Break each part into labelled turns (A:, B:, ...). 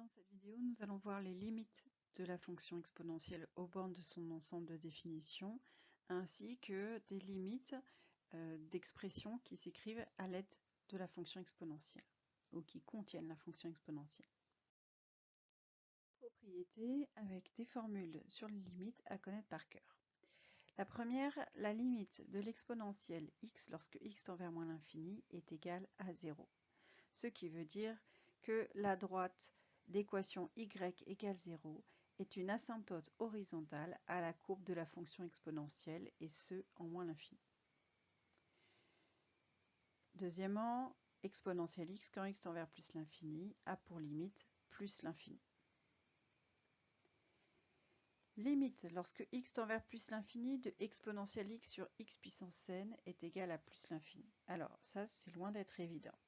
A: Dans cette vidéo, nous allons voir les limites de la fonction exponentielle aux bornes de son ensemble de définitions, ainsi que des limites d'expressions qui s'écrivent à l'aide de la fonction exponentielle, ou qui contiennent la fonction exponentielle. Propriétés avec des formules sur les limites à connaître par cœur. La première, la limite de l'exponentielle x lorsque x tend vers moins l'infini est égale à 0. Ce qui veut dire que la droite d'équation y égale 0 est une asymptote horizontale à la courbe de la fonction exponentielle, et ce, en moins l'infini. Deuxièmement, exponentielle x quand x tend vers plus l'infini a pour limite plus l'infini. Limite lorsque x tend vers plus l'infini de exponentielle x sur x puissance n est égale à plus l'infini. Alors ça, c'est loin d'être évident.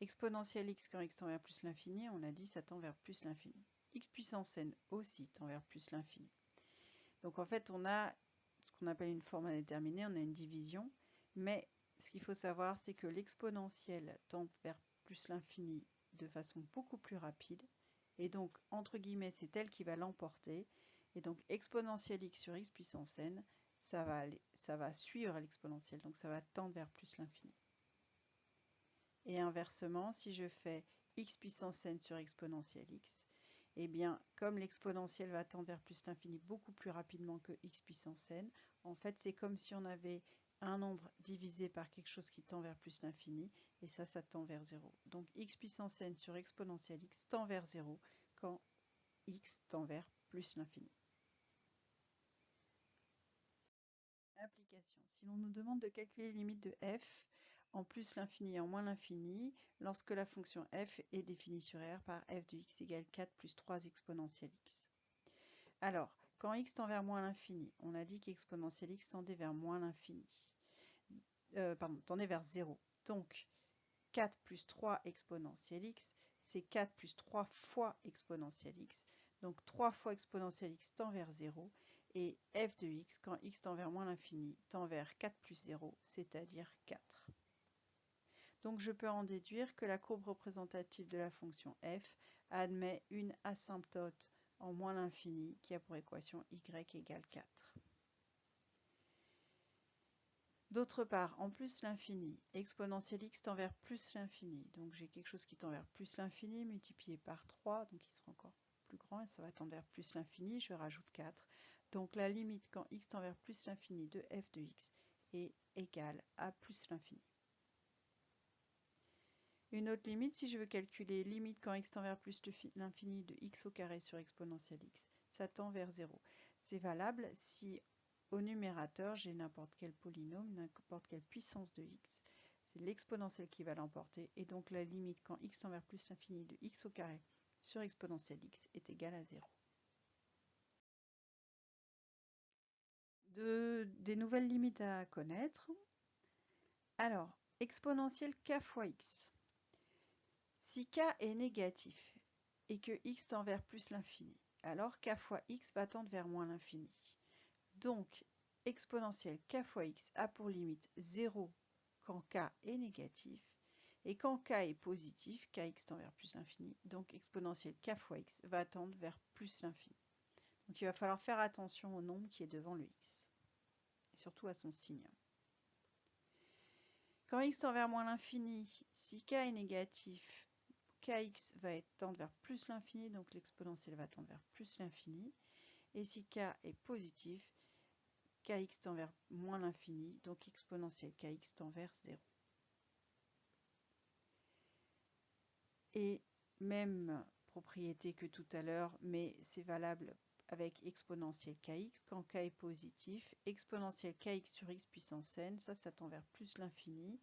A: Exponentielle x quand x tend vers plus l'infini, on a dit ça tend vers plus l'infini. X puissance n aussi tend vers plus l'infini. Donc en fait, on a ce qu'on appelle une forme indéterminée, on a une division, mais ce qu'il faut savoir, c'est que l'exponentielle tend vers plus l'infini de façon beaucoup plus rapide, et donc, entre guillemets, c'est elle qui va l'emporter, et donc exponentielle x sur x puissance n, ça va suivre l'exponentielle, donc ça va tendre vers plus l'infini. Et inversement, si je fais x puissance n sur exponentielle x, eh bien, comme l'exponentielle va tendre vers plus l'infini beaucoup plus rapidement que x puissance n, en fait, c'est comme si on avait un nombre divisé par quelque chose qui tend vers plus l'infini, et ça tend vers 0. Donc, x puissance n sur exponentielle x tend vers 0 quand x tend vers plus l'infini. Application. Si l'on nous demande de calculer les limites de f en plus l'infini et en moins l'infini, lorsque la fonction f est définie sur R par f de x égale 4 plus 3 exponentielle x. Alors, quand x tend vers moins l'infini, on a dit qu'exponentielle x tendait vers moins l'infini. Tendait vers 0. Donc, 4 plus 3 exponentielle x, c'est 4 plus 3 fois exponentielle x. Donc 3 fois exponentielle x tend vers 0. Et f de x, quand x tend vers moins l'infini, tend vers 4 plus 0, c'est-à-dire 4. Donc je peux en déduire que la courbe représentative de la fonction f admet une asymptote en moins l'infini qui a pour équation y égale 4. D'autre part, en plus l'infini, exponentielle x tend vers plus l'infini. Donc j'ai quelque chose qui tend vers plus l'infini multiplié par 3, donc il sera encore plus grand et ça va tendre vers plus l'infini, je rajoute 4. Donc la limite quand x tend vers plus l'infini de f de x est égale à plus l'infini. Une autre limite, si je veux calculer limite quand x tend vers plus l'infini de x au carré sur exponentielle x, ça tend vers 0. C'est valable si au numérateur j'ai n'importe quel polynôme, n'importe quelle puissance de x. C'est l'exponentielle qui va l'emporter, et donc la limite quand x tend vers plus l'infini de x au carré sur exponentielle x est égale à 0. Des nouvelles limites à connaître. Alors, exponentielle k fois x. Si k est négatif et que x tend vers plus l'infini, alors k fois x va tendre vers moins l'infini. Donc, exponentielle k fois x a pour limite 0 quand k est négatif, et quand k est positif, kx tend vers plus l'infini, donc exponentielle k fois x va tendre vers plus l'infini. Donc il va falloir faire attention au nombre qui est devant le x, et surtout à son signe. Quand x tend vers moins l'infini, si k est négatif, kx va tendre vers plus l'infini, donc l'exponentielle va tendre vers plus l'infini. Et si k est positif, kx tend vers moins l'infini, donc exponentielle kx tend vers 0. Et même propriété que tout à l'heure, mais c'est valable avec exponentielle kx. Quand k est positif, exponentielle kx sur x puissance n, ça tend vers plus l'infini.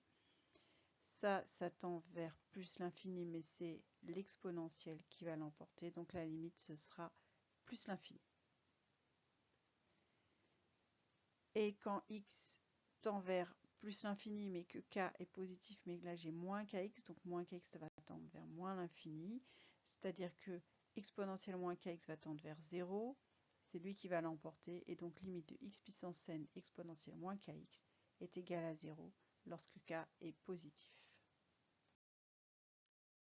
A: Ça tend vers plus l'infini, mais c'est l'exponentielle qui va l'emporter. Donc la limite, ce sera plus l'infini. Et quand x tend vers plus l'infini, mais que k est positif, mais là j'ai moins kx, donc moins kx ça va tendre vers moins l'infini. C'est-à-dire que exponentielle moins kx va tendre vers 0. C'est lui qui va l'emporter. Et donc limite de x puissance n exponentielle moins kx est égale à 0 lorsque k est positif.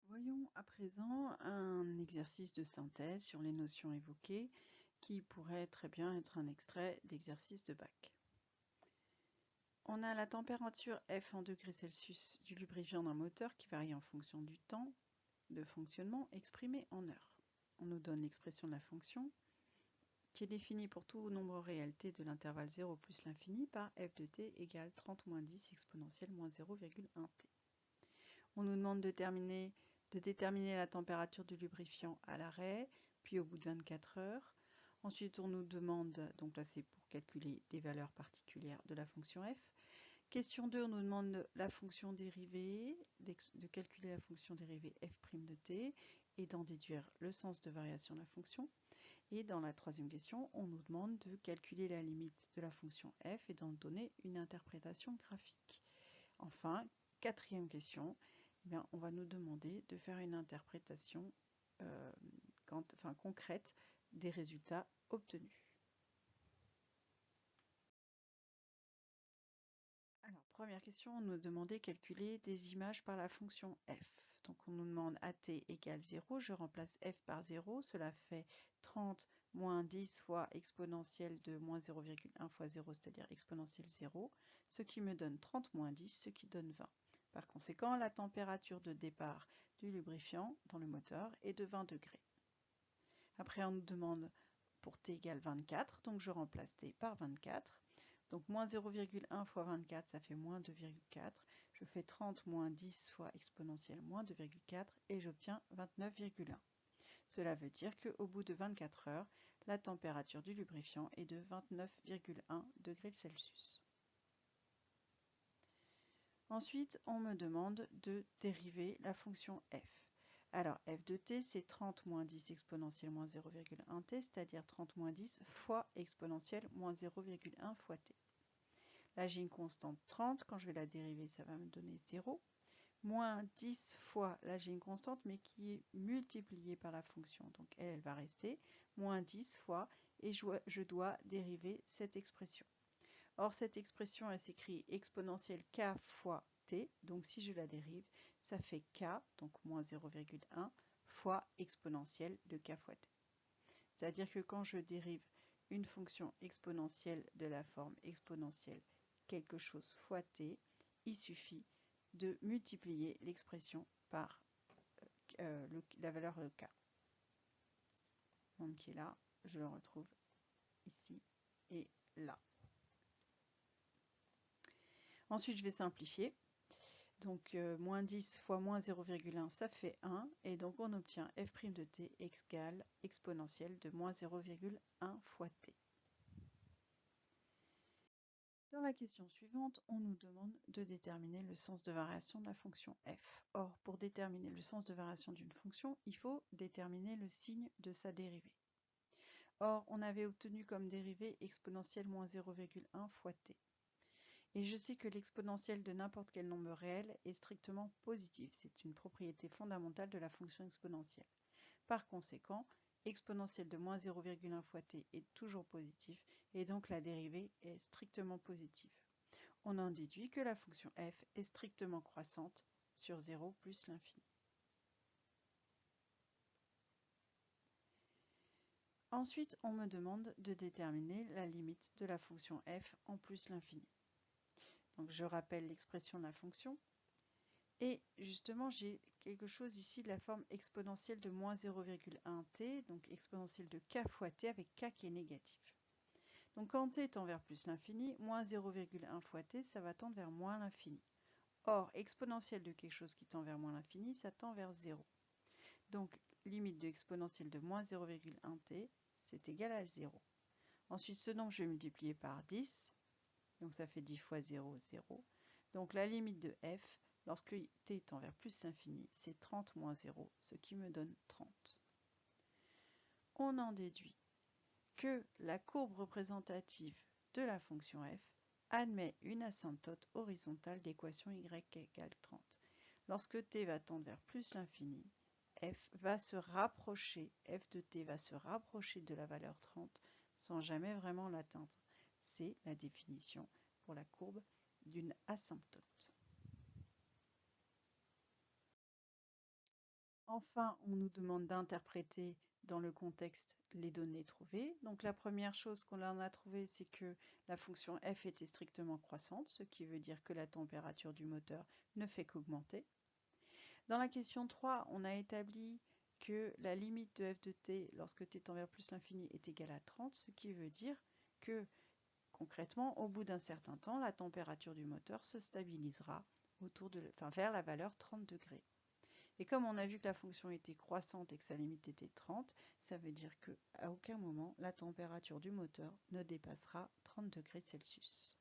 A: Voyons à présent un exercice de synthèse sur les notions évoquées qui pourrait très bien être un extrait d'exercice de bac. On a la température F en degrés Celsius du lubrifiant d'un moteur qui varie en fonction du temps de fonctionnement exprimé en heures. On nous donne l'expression de la fonction qui est définie pour tout nombre réel t de l'intervalle 0 plus l'infini par f de t égale 30 moins 10 exponentielle moins 0,1 t. On nous demande de déterminer la température du lubrifiant à l'arrêt, puis au bout de 24 heures. Ensuite, on nous demande, donc là c'est pour calculer des valeurs particulières de la fonction f. Question 2, on nous demande la fonction dérivée, de calculer la fonction dérivée f' de t et d'en déduire le sens de variation de la fonction. Et dans la troisième question, on nous demande de calculer la limite de la fonction f et d'en donner une interprétation graphique. Enfin, quatrième question, eh bien, on va nous demander de faire une interprétation concrète des résultats obtenus. Alors, première question, on nous demandait de calculer des images par la fonction f. Donc on nous demande at égale 0, je remplace f par 0, cela fait 30 moins 10 fois exponentielle de moins 0,1 fois 0, c'est-à-dire exponentielle 0, ce qui me donne 30 moins 10, ce qui donne 20. Par conséquent, la température de départ du lubrifiant dans le moteur est de 20 degrés. Après, on nous demande pour t égale 24, donc je remplace t par 24. Donc moins 0,1 fois 24, ça fait moins 2,4. Je fais 30 moins 10 fois exponentielle moins 2,4 et j'obtiens 29,1. Cela veut dire qu'au bout de 24 heures, la température du lubrifiant est de 29,1 degrés Celsius. Ensuite, on me demande de dériver la fonction f. Alors, f de t, c'est 30 moins 10 exponentielle moins 0,1 t, c'est-à-dire 30 moins 10 fois exponentielle moins 0,1 fois t. Là, j'ai une constante 30. Quand je vais la dériver, ça va me donner 0. Moins 10 fois, là j'ai une constante, mais qui est multipliée par la fonction. Donc elle va rester. Moins 10 fois, et je dois dériver cette expression. Or, cette expression, elle s'écrit exponentielle k fois t. Donc si je la dérive, ça fait k, donc moins 0,1, fois exponentielle de k fois t. C'est-à-dire que quand je dérive une fonction exponentielle de la forme exponentielle quelque chose fois t, il suffit de multiplier l'expression par la valeur k. Donc qui est là, je le retrouve ici et là. Ensuite, je vais simplifier. Donc, moins 10 fois moins 0,1, ça fait 1. Et donc, on obtient f' de t égale exponentielle de moins 0,1 fois t. Dans la question suivante, on nous demande de déterminer le sens de variation de la fonction f. Or, pour déterminer le sens de variation d'une fonction, il faut déterminer le signe de sa dérivée. Or, on avait obtenu comme dérivée exponentielle moins 0,1 fois t. Et je sais que l'exponentielle de n'importe quel nombre réel est strictement positive. C'est une propriété fondamentale de la fonction exponentielle. Par conséquent, exponentielle de moins 0,1 fois t est toujours positif et donc la dérivée est strictement positive. On en déduit que la fonction f est strictement croissante sur 0 plus l'infini. Ensuite, on me demande de déterminer la limite de la fonction f en plus l'infini. Donc je rappelle l'expression de la fonction. Et justement, j'ai quelque chose ici de la forme exponentielle de moins 0,1 t, donc exponentielle de k fois t avec k qui est négatif. Donc quand t tend vers plus l'infini, moins 0,1 fois t, ça va tendre vers moins l'infini. Or, exponentielle de quelque chose qui tend vers moins l'infini, ça tend vers 0. Donc, limite de exponentielle de moins 0,1 t, c'est égal à 0. Ensuite, ce nombre, je vais multiplier par 10. Donc, ça fait 10 fois 0, 0. Donc, la limite de f, lorsque t tend vers plus l'infini, c'est 30 moins 0, ce qui me donne 30. On en déduit que la courbe représentative de la fonction f admet une asymptote horizontale d'équation y égale 30. Lorsque t va tendre vers plus l'infini, f de t va se rapprocher de la valeur 30 sans jamais vraiment l'atteindre. C'est la définition pour la courbe d'une asymptote. Enfin, on nous demande d'interpréter dans le contexte les données trouvées. Donc la première chose qu'on a trouvée, c'est que la fonction f était strictement croissante, ce qui veut dire que la température du moteur ne fait qu'augmenter. Dans la question 3, on a établi que la limite de f de t lorsque t tend vers plus l'infini est égale à 30, ce qui veut dire que concrètement, au bout d'un certain temps, la température du moteur se stabilisera vers la valeur 30 degrés. Et comme on a vu que la fonction était croissante et que sa limite était 30, ça veut dire qu'à aucun moment la température du moteur ne dépassera 30 degrés Celsius.